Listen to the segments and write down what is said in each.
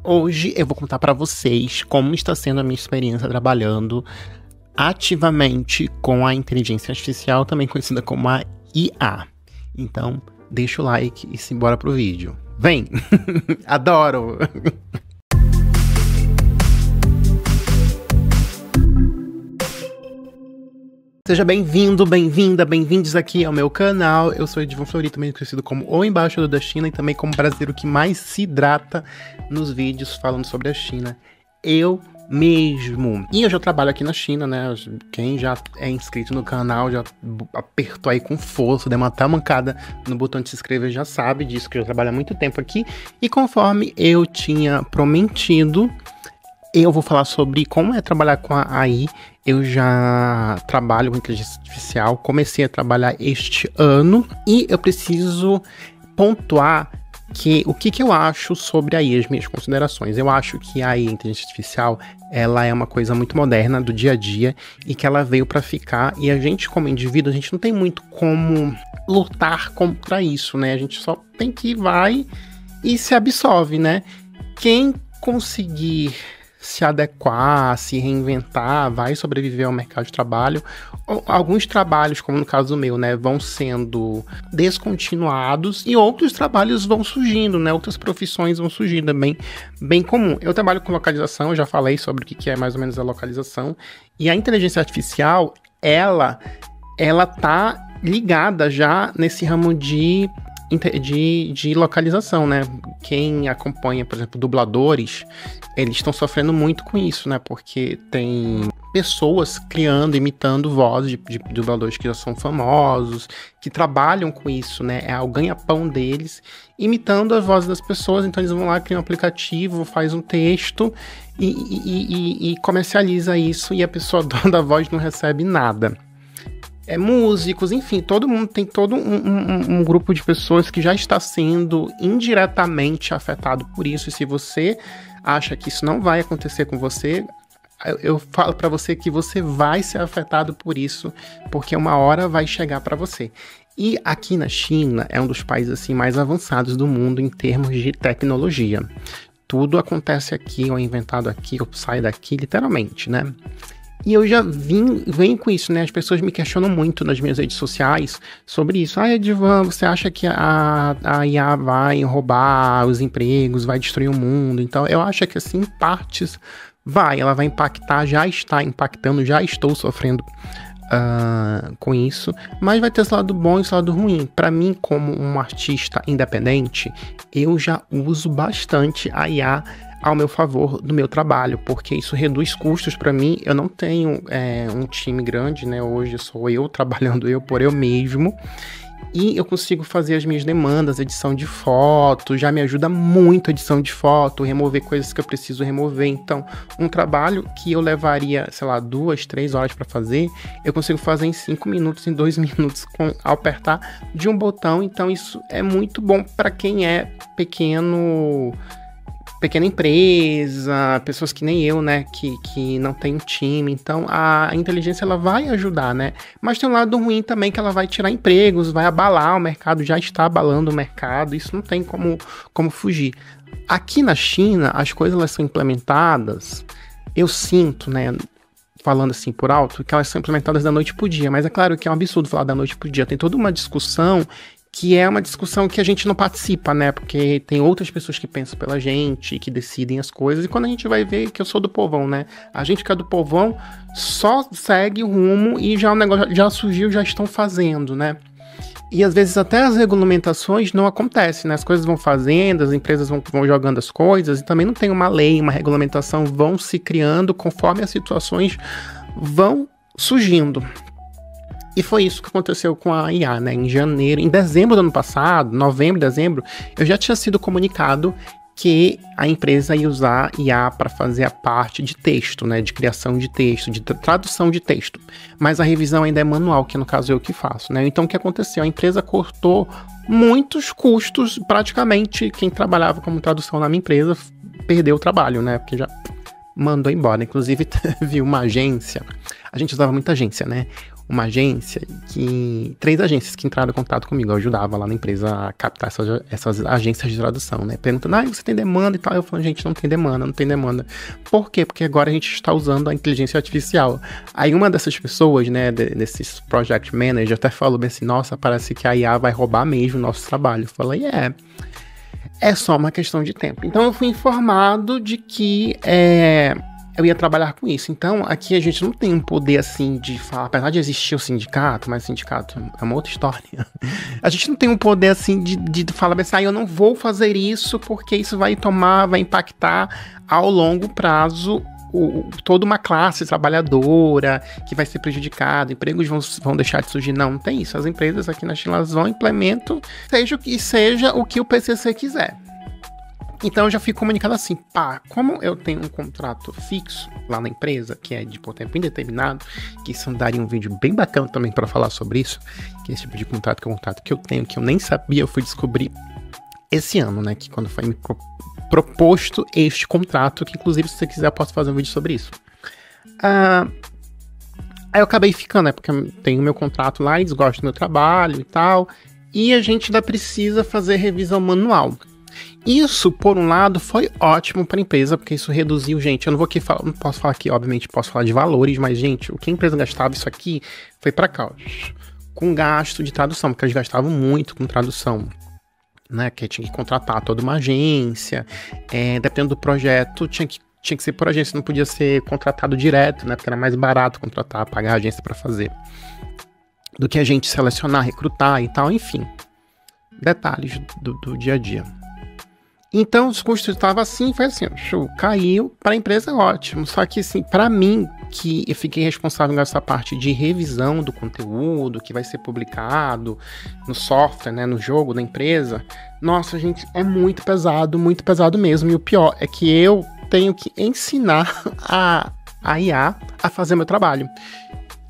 Hoje eu vou contar pra vocês como está sendo a minha experiência trabalhando ativamente com a inteligência artificial, também conhecida como a IA. Então, deixa o like e simbora pro vídeo. Vem! Adoro! Seja bem-vindo, bem-vinda, bem-vindos aqui ao meu canal. Eu sou Edivon Fleury, também conhecido como o Embaixador da China e também como o brasileiro que mais se hidrata nos vídeos falando sobre a China. Eu mesmo. E eu já trabalho aqui na China, né? Quem já é inscrito no canal, já apertou aí com força, deu uma mancada no botão de se inscrever, já sabe disso, que eu já trabalho há muito tempo aqui. E conforme eu tinha prometido, eu vou falar sobre como é trabalhar com a AI. Eu já trabalho com inteligência artificial, comecei a trabalhar este ano e eu preciso pontuar o que eu acho sobre a AI, as minhas considerações. Eu acho que a AI, a inteligência artificial, ela é uma coisa muito moderna do dia a dia e que ela veio para ficar, e a gente como indivíduo, a gente não tem muito como lutar contra isso, né? A gente só tem que ir, vai e se absorve, né? Quem conseguir se adequar, se reinventar, vai sobreviver ao mercado de trabalho. Alguns trabalhos, como no caso meu, né, vão sendo descontinuados e outros trabalhos vão surgindo, né, outras profissões vão surgindo, é bem comum. Eu trabalho com localização, eu já falei sobre o que é mais ou menos a localização, e a inteligência artificial, ela tá ligada já nesse ramo de localização, né? Quem acompanha, por exemplo, dubladores, eles estão sofrendo muito com isso, né? Porque tem pessoas criando, imitando vozes de dubladores que já são famosos, que trabalham com isso, né? É o ganha-pão deles, imitando as vozes das pessoas. Então eles vão lá, criam um aplicativo, faz um texto e comercializa isso, e a pessoa dona da voz não recebe nada. Músicos, enfim, todo mundo tem todo um grupo de pessoas que já está sendo indiretamente afetado por isso. E se você acha que isso não vai acontecer com você, eu falo para você que você vai ser afetado por isso, porque uma hora vai chegar para você. E aqui na China é um dos países assim mais avançados do mundo em termos de tecnologia. Tudo acontece aqui, ou é inventado aqui, ou sai daqui, literalmente, né? E eu já venho com isso, né? As pessoas me questionam muito nas minhas redes sociais sobre isso. Edivon, você acha que a IA vai roubar os empregos, vai destruir o mundo? Então, eu acho que, assim, em partes, ela vai impactar, já está impactando, já estou sofrendo com isso. Mas vai ter esse lado bom e esse lado ruim. Para mim, como um artista independente, eu já uso bastante a IA ao meu favor do meu trabalho, porque isso reduz custos para mim. Eu não tenho um time grande, né? Hoje sou eu trabalhando por eu mesmo, e eu consigo fazer as minhas demandas, edição de foto, já me ajuda muito a edição de foto, remover coisas que eu preciso remover. Então, um trabalho que eu levaria, sei lá, 2, 3 horas para fazer, eu consigo fazer em 5 minutos, em 2 minutos, ao apertar de um botão. Então, isso é muito bom para quem é pequena empresa, pessoas que nem eu, né, que não tem um time. Então a inteligência, ela vai ajudar, né, mas tem um lado ruim também, que ela vai tirar empregos, vai abalar o mercado, já está abalando o mercado, isso não tem como fugir. Aqui na China, as coisas, elas são implementadas, eu sinto, né, falando assim por alto, que elas são implementadas da noite pro dia, mas é claro que é um absurdo falar da noite pro dia, tem toda uma discussão que é uma discussão que a gente não participa, né? Porque tem outras pessoas que pensam pela gente, que decidem as coisas, e quando a gente vai ver que eu sou do povão, né? A gente que é do povão só segue o rumo e já o negócio já surgiu, já estão fazendo, né? E às vezes até as regulamentações não acontecem, né? As coisas vão fazendo, as empresas vão jogando as coisas, e também não tem uma lei, uma regulamentação, vão se criando conforme as situações vão surgindo. E foi isso que aconteceu com a IA, né? Em dezembro do ano passado, novembro, dezembro, eu já tinha sido comunicado que a empresa ia usar IA para fazer a parte de texto, né? De criação de texto, de tradução de texto. Mas a revisão ainda é manual, que no caso eu que faço, né? Então o que aconteceu? A empresa cortou muitos custos, praticamente quem trabalhava como tradução na minha empresa perdeu o trabalho, né? Porque já mandou embora. Inclusive teve uma agência, a gente usava muita agência, né? uma agência, 3 agências que entraram em contato comigo. Eu ajudava lá na empresa a captar essas agências de tradução, né? Perguntando, você tem demanda e tal? Eu falo, gente, não tem demanda. Por quê? Porque agora a gente está usando a inteligência artificial. Aí uma dessas pessoas, né, desses project managers, até falou bem assim, nossa, parece que a IA vai roubar mesmo o nosso trabalho. Eu falei, é só uma questão de tempo. Então eu fui informado de que eu ia trabalhar com isso. Então, aqui a gente não tem um poder, assim, de falar, apesar de existir o sindicato, mas o sindicato é uma outra história. A gente não tem um poder, assim, de falar assim, eu não vou fazer isso porque isso vai impactar ao longo prazo toda uma classe trabalhadora que vai ser prejudicada, empregos vão deixar de surgir. Não tem isso. As empresas aqui na China, elas vão implementam, seja o que o PCC quiser. Então eu já fui comunicado assim, como eu tenho um contrato fixo lá na empresa, que é de por tempo indeterminado, que isso daria um vídeo bem bacana também para falar sobre isso, que esse tipo de contrato, que é um contrato que eu tenho, que eu nem sabia, eu fui descobrir esse ano, né, que quando foi me proposto este contrato, que inclusive se você quiser eu posso fazer um vídeo sobre isso. Aí eu acabei ficando, né, porque eu tenho meu contrato lá, eles gostam do meu trabalho e tal, e a gente ainda precisa fazer revisão manual. Isso, por um lado, foi ótimo para a empresa, porque isso reduziu, gente, eu não posso falar aqui, obviamente, posso falar de valores, mas, gente, o que a empresa gastava isso aqui foi para causa, com gasto de tradução, porque eles gastavam muito com tradução, né, que tinha que contratar toda uma agência, dependendo do projeto, tinha que ser por agência, não podia ser contratado direto, né, porque era mais barato contratar, pagar a agência para fazer, do que a gente selecionar, recrutar e tal, enfim, detalhes do dia a dia. Então, os custos estavam assim, foi assim, show, caiu, para a empresa ótimo, só que assim, para mim, que eu fiquei responsável nessa parte de revisão do conteúdo que vai ser publicado no software, né, no jogo da empresa, nossa, gente, é muito pesado mesmo, e o pior é que eu tenho que ensinar a IA a fazer meu trabalho.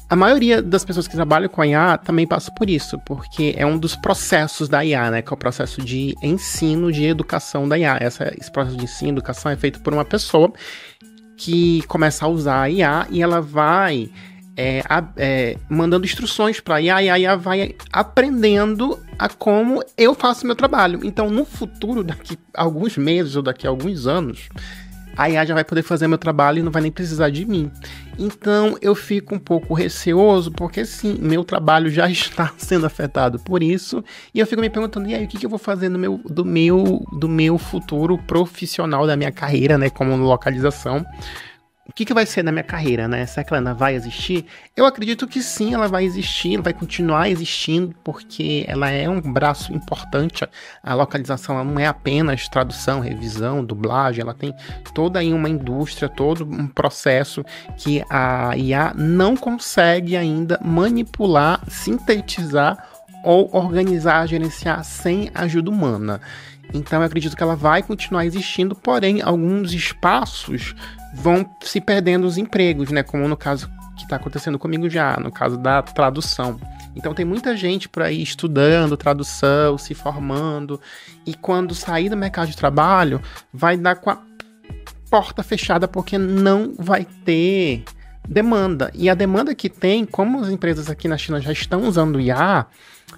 A maioria das pessoas que trabalham com a IA também passa por isso, porque é um dos processos da IA, né? Que é o processo de ensino, de educação da IA. Esse processo de ensino, educação é feito por uma pessoa que começa a usar a IA e ela vai mandando instruções para a IA e a IA vai aprendendo a como eu faço meu trabalho. Então, no futuro, daqui a alguns meses ou daqui a alguns anos, a IA já vai poder fazer meu trabalho e não vai nem precisar de mim. Então eu fico um pouco receoso, porque sim, meu trabalho já está sendo afetado por isso, e eu fico me perguntando, e aí, o que eu vou fazer do meu futuro profissional, da minha carreira, né, como localização? O que vai ser na minha carreira, né? Será que ela ainda vai existir? Eu acredito que sim, ela vai existir, ela vai continuar existindo, porque ela é um braço importante. A localização ela não é apenas tradução, revisão, dublagem, ela tem toda aí uma indústria, todo um processo que a IA não consegue ainda manipular, sintetizar ou organizar, gerenciar sem ajuda humana. Então eu acredito que ela vai continuar existindo, porém alguns espaços vão se perdendo os empregos, né? Como no caso que está acontecendo comigo já, no caso da tradução. Então tem muita gente por aí estudando tradução, se formando, e quando sair do mercado de trabalho, vai dar com a porta fechada, porque não vai ter demanda. E a demanda que tem, como as empresas aqui na China já estão usando IA,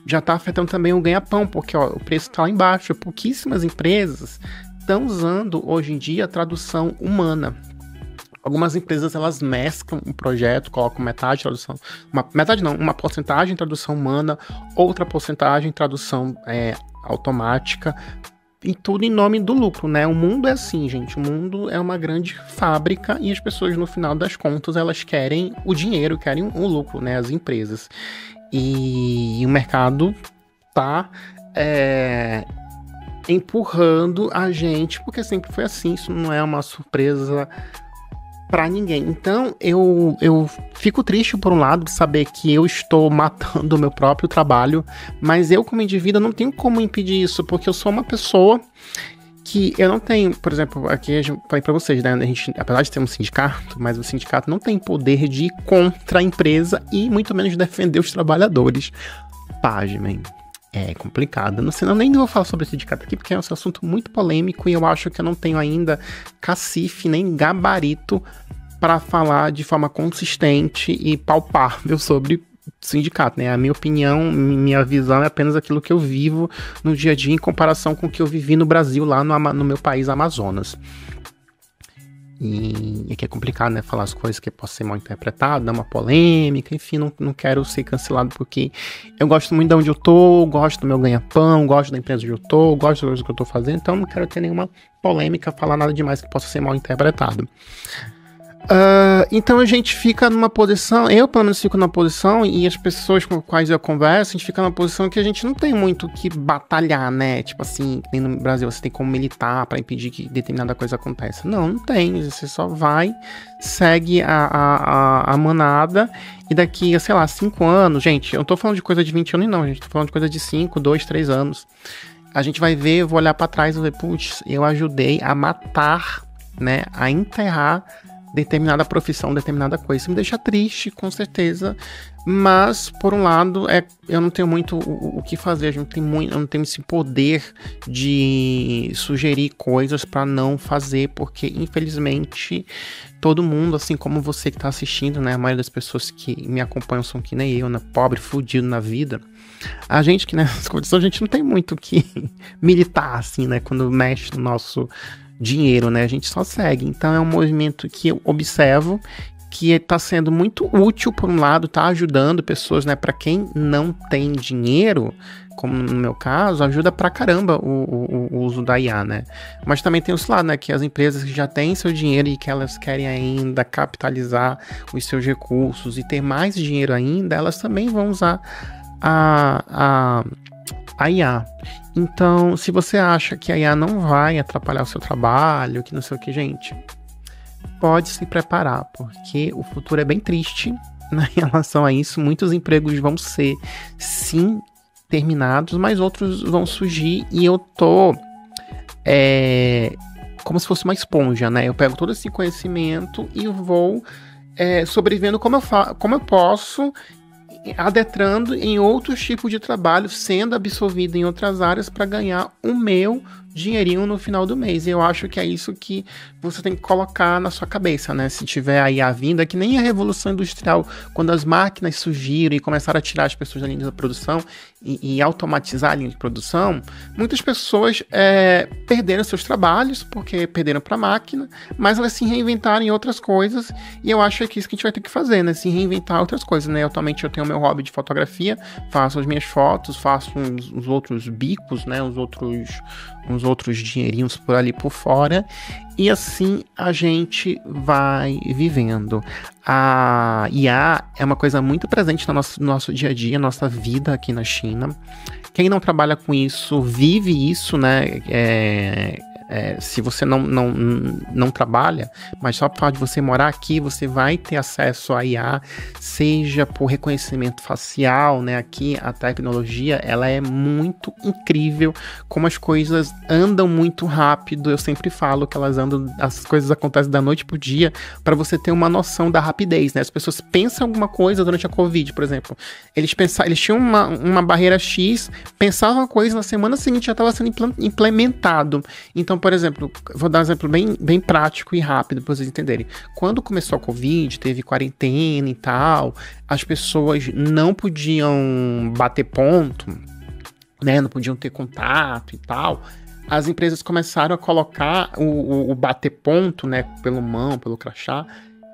já está afetando também o ganha-pão, porque o preço está lá embaixo. Pouquíssimas empresas estão usando hoje em dia a tradução humana. Algumas empresas, elas mesclam um projeto, colocam metade de tradução, uma porcentagem de tradução humana, outra porcentagem de tradução automática, e tudo em nome do lucro, né? O mundo é assim, gente, o mundo é uma grande fábrica e as pessoas, no final das contas, elas querem o dinheiro, querem o lucro, né? As empresas. E o mercado tá empurrando a gente, porque sempre foi assim, isso não é uma surpresa pra ninguém. Então, eu fico triste, por um lado, de saber que eu estou matando o meu próprio trabalho, mas eu, como indivíduo, não tenho como impedir isso, porque eu sou uma pessoa que eu não tenho, por exemplo, aqui eu falei pra vocês, né, a gente, apesar de ter um sindicato, mas o sindicato não tem poder de ir contra a empresa e muito menos defender os trabalhadores. Pasmem. É complicado. Não sei, eu nem vou falar sobre o sindicato aqui, porque é um assunto muito polêmico e eu acho que eu não tenho ainda cacife nem gabarito para falar de forma consistente e palpável sobre sindicato, né? A minha opinião, minha visão é apenas aquilo que eu vivo no dia a dia em comparação com o que eu vivi no Brasil, lá no meu país, Amazonas. E que é complicado, né? Falar as coisas que possam ser mal interpretadas, dar uma polêmica, enfim, não quero ser cancelado porque eu gosto muito de onde eu tô, gosto do meu ganha-pão, gosto da empresa onde eu tô, gosto das coisas que eu tô fazendo, então não quero ter nenhuma polêmica, falar nada demais que possa ser mal interpretado. Então a gente fica numa posição, eu pelo menos fico numa posição, e as pessoas com as quais eu converso, a gente fica numa posição que a gente não tem muito que batalhar, né? Tipo assim, que nem no Brasil você tem como militar pra impedir que determinada coisa aconteça. Não tem, você só vai, segue a manada, e daqui a, sei lá, 5 anos, gente, eu não tô falando de coisa de 20 anos não, gente, tô falando de coisa de 5, 2, 3 anos. A gente vai ver, eu vou olhar pra trás e vou ver, putz, eu ajudei a matar, né, a enterrar determinada profissão, determinada coisa. Isso me deixa triste, com certeza, mas, por um lado, eu não tenho muito o que fazer, eu não tenho esse poder de sugerir coisas para não fazer, porque, infelizmente, todo mundo, assim como você que tá assistindo, né, a maioria das pessoas que me acompanham são que nem eu, né, pobre, fudido na vida. A gente que nessas condições, a gente não tem muito o que militar, assim, né, quando mexe no nosso dinheiro, né? A gente só segue. Então é um movimento que eu observo que está sendo muito útil, por um lado, tá ajudando pessoas, né? Para quem não tem dinheiro, como no meu caso, ajuda pra caramba o uso da IA, né? Mas também tem os lados, né? Que as empresas que já têm seu dinheiro e que elas querem ainda capitalizar os seus recursos e ter mais dinheiro ainda, elas também vão usar a IA. Então, se você acha que a IA não vai atrapalhar o seu trabalho, que não sei o que, gente, pode se preparar, porque o futuro é bem triste, né, em relação a isso. Muitos empregos vão ser, sim, terminados, mas outros vão surgir, e eu tô como se fosse uma esponja, né? Eu pego todo esse conhecimento e vou sobrevivendo como eu posso, adentrando em outros tipos de trabalho, sendo absorvido em outras áreas para ganhar o meu dinheirinho no final do mês. E eu acho que é isso que você tem que colocar na sua cabeça, né? Se tiver aí a vinda, que nem a Revolução Industrial, quando as máquinas surgiram e começaram a tirar as pessoas da linha de produção e automatizar a linha de produção, muitas pessoas perderam seus trabalhos porque perderam para a máquina, mas elas se reinventaram em outras coisas, e eu acho que é isso que a gente vai ter que fazer, né? Se reinventar outras coisas, né? Atualmente eu tenho o meu hobby de fotografia, faço as minhas fotos, faço uns outros bicos, né? Uns outros dinheirinhos por ali por fora, e assim a gente vai vivendo. A IA é uma coisa muito presente no nosso dia a dia, nossa vida aqui na China. Quem não trabalha com isso, vive isso, né? Se você não trabalha, mas só por fato de você morar aqui, você vai ter acesso a IA, seja por reconhecimento facial, né? Aqui a tecnologia, ela é muito incrível, como as coisas andam muito rápido. Eu sempre falo que as coisas acontecem da noite pro dia, para você ter uma noção da rapidez, né? As pessoas pensam alguma coisa durante a Covid, por exemplo. Eles tinham uma barreira X, pensavam uma coisa, na semana seguinte já estava sendo implementado. Então, por exemplo, vou dar um exemplo bem prático e rápido para vocês entenderem. Quando começou a Covid, teve quarentena e tal, as pessoas não podiam bater ponto, né? Não podiam ter contato e tal. As empresas começaram a colocar o bater ponto, né? Pelo mão, pelo crachá,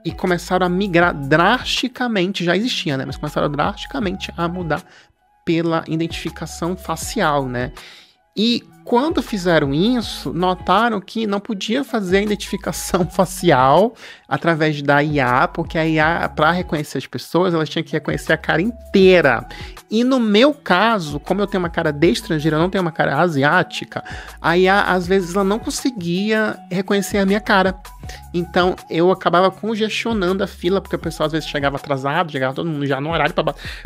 e começaram a migrar drasticamente, já existia, né? Mas começaram drasticamente a mudar pela identificação facial, né? E quando fizeram isso, notaram que não podia fazer a identificação facial através da IA, porque a IA, para reconhecer as pessoas, ela tinha que reconhecer a cara inteira. E no meu caso, como eu tenho uma cara de estrangeira, eu não tenho uma cara asiática, a IA, às vezes, ela não conseguia reconhecer a minha cara. Então, eu acabava congestionando a fila, porque o pessoal às vezes chegava atrasado, chegava todo mundo já no horário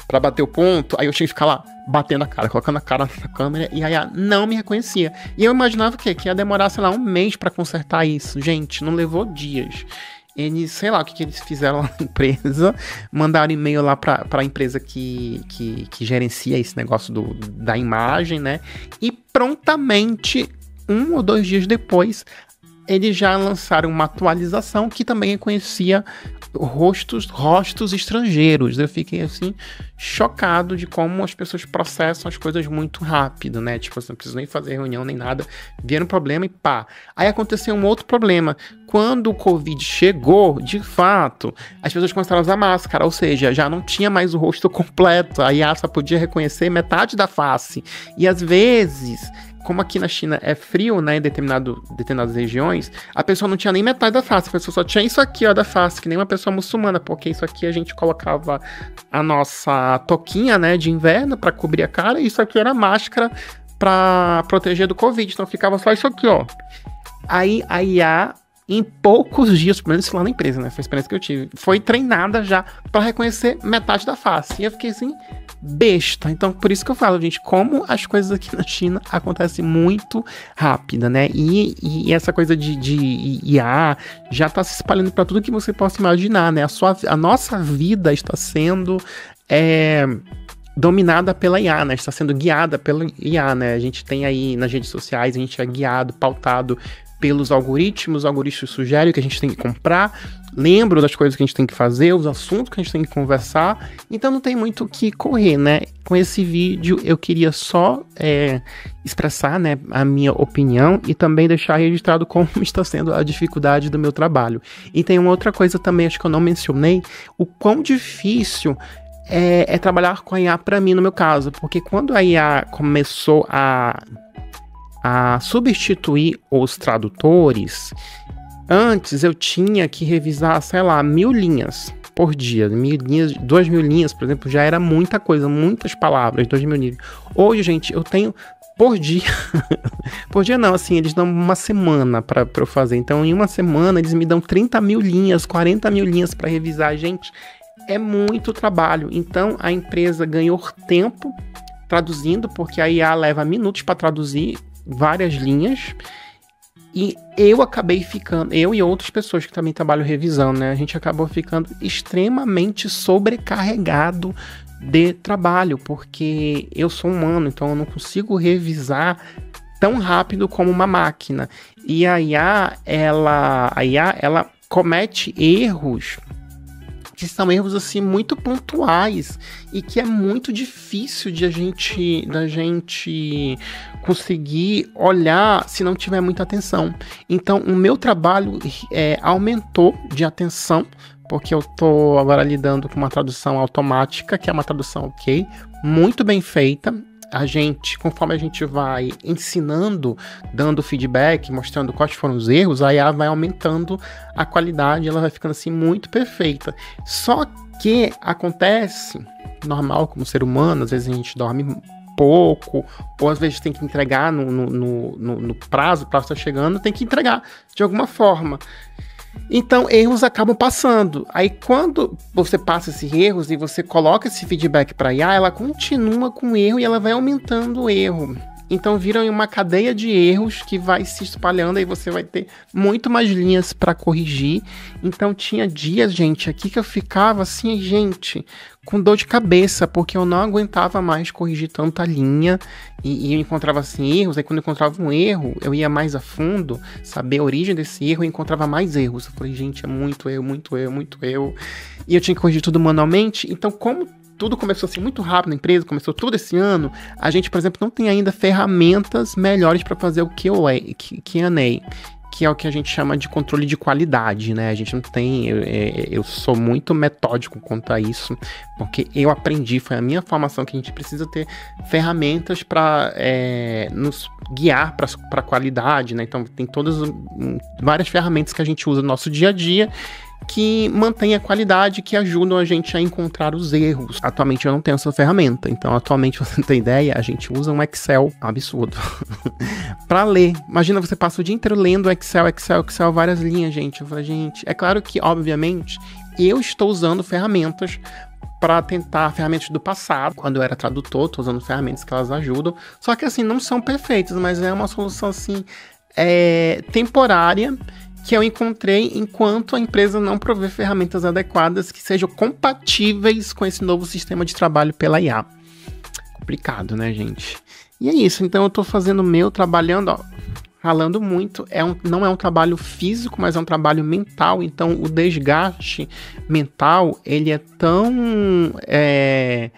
pra bater o ponto, aí eu tinha que ficar lá, batendo a cara, colocando a cara na câmera, e a IA não me reconhecia. E eu imaginava o quê? Que ia demorar, sei lá, um mês pra consertar isso. Gente, não levou dias. Eles, sei lá o que eles fizeram lá na empresa, mandaram e-mail lá pra empresa que gerencia esse negócio da imagem, né? E prontamente, 1 ou 2 dias depois, eles já lançaram uma atualização que também reconhecia rostos estrangeiros. Eu fiquei, assim, chocado de como as pessoas processam as coisas muito rápido, né? Tipo, você não precisa nem fazer reunião nem nada, vieram um problema e pá. Aí aconteceu um outro problema. Quando o Covid chegou, de fato, as pessoas começaram a usar máscara, ou seja, já não tinha mais o rosto completo, a IA só podia reconhecer metade da face. E às vezes, como aqui na China é frio, né, em determinadas regiões, a pessoa não tinha nem metade da face, a pessoa só tinha isso aqui, ó, da face, que nem uma pessoa muçulmana, porque isso aqui a gente colocava a nossa touquinha, né, de inverno para cobrir a cara, e isso aqui era máscara para proteger do Covid, então ficava só isso aqui, ó. Aí a IA, em poucos dias, pelo menos lá na empresa, né, foi a experiência que eu tive, foi treinada já para reconhecer metade da face, e eu fiquei assim, besta. Então, por isso que eu falo, gente, como as coisas aqui na China acontecem muito rápida, né? E essa coisa de IA já tá se espalhando para tudo que você possa imaginar, né? A nossa vida está sendo dominada pela IA, né? Está sendo guiada pela IA, né? A gente tem aí nas redes sociais, a gente é guiado, pautado pelos algoritmos, os algoritmos sugerem o que a gente tem que comprar, lembram das coisas que a gente tem que fazer, os assuntos que a gente tem que conversar, então não tem muito o que correr, né? Com esse vídeo eu queria só expressar, né, a minha opinião e também deixar registrado como está sendo a dificuldade do meu trabalho. E tem uma outra coisa também, acho que eu não mencionei, o quão difícil é trabalhar com a IA para mim no meu caso, porque quando a IA começou a substituir os tradutores, antes eu tinha que revisar, sei lá, 1000 linhas por dia. 1000 linhas, 2000 linhas, por exemplo, já era muita coisa, muitas palavras, 2000 linhas. Hoje, gente, eu tenho por dia, por dia não, assim, eles dão uma semana para eu fazer. Então, em uma semana, eles me dão 30.000 linhas, 40.000 linhas para revisar. Gente, é muito trabalho. Então, a empresa ganhou tempo traduzindo, porque a IA leva minutos para traduzir várias linhas, e eu acabei ficando, eu e outras pessoas que também trabalham revisando, né, a gente acabou ficando extremamente sobrecarregado de trabalho, porque eu sou humano, então eu não consigo revisar tão rápido como uma máquina, e a IA, ela comete erros que são erros assim muito pontuais e que é muito difícil da gente conseguir olhar se não tiver muita atenção. Então o meu trabalho aumentou de atenção, porque eu tô agora lidando com uma tradução automática, que é uma tradução ok, muito bem feita. A gente, conforme a gente vai ensinando, dando feedback, mostrando quais foram os erros, a IA vai aumentando a qualidade, ela vai ficando assim muito perfeita. Só que acontece, normal como ser humano, às vezes a gente dorme pouco, ou às vezes tem que entregar no prazo, o prazo está chegando, tem que entregar de alguma forma. Então, erros acabam passando. Aí, quando você passa esses erros e você coloca esse feedback para a IA, ela continua com o erro e ela vai aumentando o erro. Então, vira uma cadeia de erros que vai se espalhando e você vai ter muito mais linhas para corrigir. Então, tinha dias, gente, aqui que eu ficava assim, gente, com dor de cabeça, porque eu não aguentava mais corrigir tanta linha e eu encontrava assim erros. Aí quando eu encontrava um erro, eu ia mais a fundo, saber a origem desse erro e encontrava mais erros. Eu falei, gente, é muito erro, muito erro, muito erro. E eu tinha que corrigir tudo manualmente. Então, como tudo começou assim muito rápido na empresa, começou tudo esse ano, a gente, por exemplo, não tem ainda ferramentas melhores para fazer o Q&A, que é o que a gente chama de controle de qualidade, né? A gente não tem, eu sou muito metódico quanto a isso, porque eu aprendi, foi a minha formação, que a gente precisa ter ferramentas para nos guiar para a qualidade, né? Então tem várias ferramentas que a gente usa no nosso dia a dia, que mantém a qualidade, que ajudam a gente a encontrar os erros. Atualmente eu não tenho essa ferramenta, então atualmente, pra você ter ideia, a gente usa um Excel absurdo para ler. Imagina, você passa o dia inteiro lendo Excel, várias linhas, gente. Eu falei, gente, é claro que, obviamente, eu estou usando ferramentas para tentar, ferramentas do passado, quando eu era tradutor, estou usando ferramentas que elas ajudam, só que assim, não são perfeitas, mas é uma solução assim, temporária, que eu encontrei enquanto a empresa não prover ferramentas adequadas que sejam compatíveis com esse novo sistema de trabalho pela IA. Complicado, né, gente? E é isso, então eu tô fazendo trabalhando, ó, falando muito, não é um trabalho físico, mas é um trabalho mental. Então, o desgaste mental, ele é tão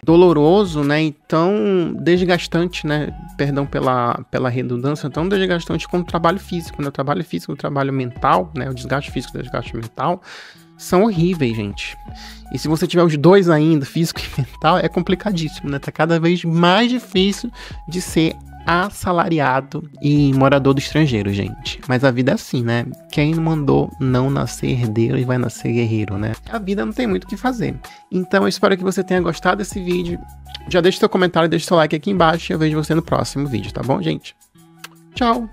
doloroso, né, e tão desgastante, né, perdão pela redundância, tão desgastante quanto o trabalho físico, né, o trabalho físico, o trabalho mental, né, o desgaste físico e o desgaste mental, são horríveis, gente. E se você tiver os dois ainda, físico e mental, é complicadíssimo, né, tá cada vez mais difícil de ser assalariado e morador do estrangeiro, gente. Mas a vida é assim, né? Quem mandou não nascer herdeiro e vai nascer guerreiro, né? A vida não tem muito o que fazer. Então eu espero que você tenha gostado desse vídeo. Já deixa seu comentário, deixa seu like aqui embaixo e eu vejo você no próximo vídeo, tá bom, gente? Tchau!